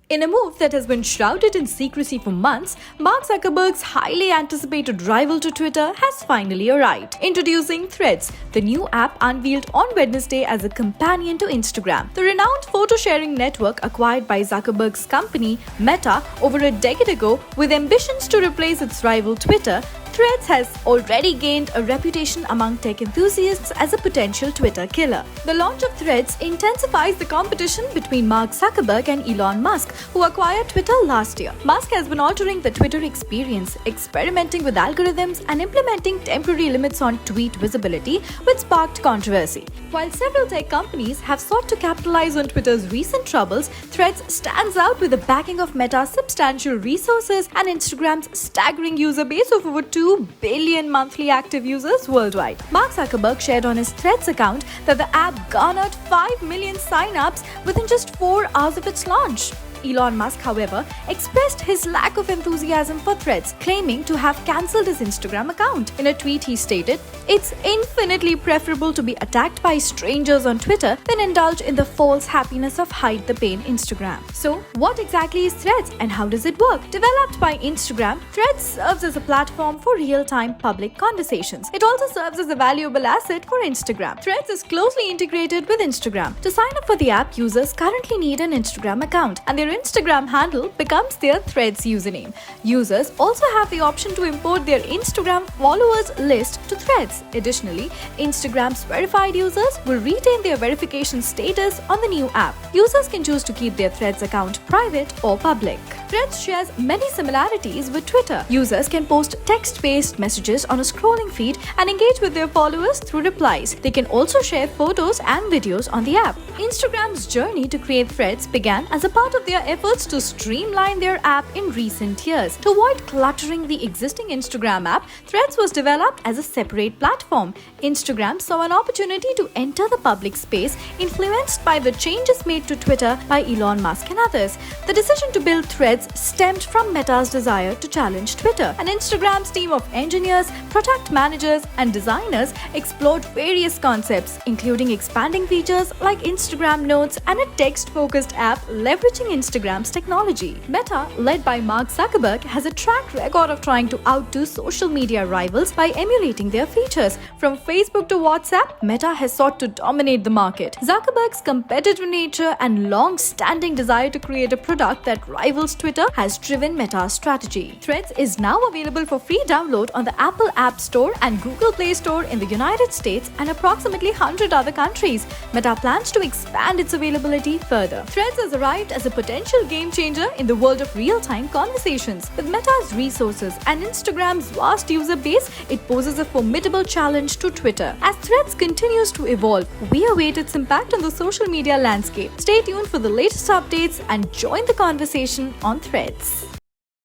In a move that has been shrouded in secrecy for months, Mark Zuckerberg's highly anticipated rival to Twitter has finally arrived. Introducing Threads, the new app unveiled on Wednesday as a companion to Instagram. The renowned photo-sharing network acquired by Zuckerberg's company, Meta, over a decade ago with ambitions to replace its rival Twitter, Threads has already gained a reputation among tech enthusiasts as a potential Twitter killer. The launch of Threads intensifies the competition between Mark Zuckerberg and Elon Musk, who acquired Twitter last year. Musk has been altering the Twitter experience, experimenting with algorithms and implementing temporary limits on tweet visibility, which sparked controversy. While several tech companies have sought to capitalize on Twitter's recent troubles, Threads stands out with the backing of Meta's substantial resources and Instagram's staggering user base of over 2 billion monthly active users worldwide. Mark Zuckerberg shared on his Threads account that the app garnered 5 million sign-ups within just 4 hours of its launch. Elon Musk, however, expressed his lack of enthusiasm for Threads, claiming to have cancelled his Instagram account. In a tweet, he stated, "It's infinitely preferable to be attacked by strangers on Twitter than indulge in the false happiness of hide the pain Instagram." So, what exactly is Threads and how does it work? Developed by Instagram, Threads serves as a platform for real-time public conversations. It also serves as a valuable asset for Instagram. Threads is closely integrated with Instagram. To sign up for the app, users currently need an Instagram account, and their Instagram handle becomes their Threads username. Users also have the option to import their Instagram followers list to Threads. Additionally, Instagram's verified users will retain their verification status on the new app. Users can choose to keep their Threads account private or public. Threads shares many similarities with Twitter. Users can post text-based messages on a scrolling feed and engage with their followers through replies. They can also share photos and videos on the app. Instagram's journey to create Threads began as a part of their efforts to streamline their app in recent years. To avoid cluttering the existing Instagram app, Threads was developed as a separate platform. Instagram saw an opportunity to enter the public space, influenced by the changes made to Twitter by Elon Musk and others. The decision to build Threads stemmed from Meta's desire to challenge Twitter, and Instagram's team of engineers, product managers, and designers explored various concepts, including expanding features like Instagram Notes and a text-focused app leveraging Instagram's technology. Meta, led by Mark Zuckerberg, has a track record of trying to outdo social media rivals by emulating their features. From Facebook to WhatsApp, Meta has sought to dominate the market. Zuckerberg's competitive nature and long-standing desire to create a product that rivals Twitter has driven Meta's strategy. Threads is now available for free download on the Apple App Store and Google Play Store in the United States and approximately 100 other countries. Meta plans to expand its availability further. Threads has arrived as a potential game changer in the world of real-time conversations. With Meta's resources and Instagram's vast user base, it poses a formidable challenge to Twitter. As Threads continues to evolve, we await its impact on the social media landscape. Stay tuned for the latest updates and join the conversation on Threads.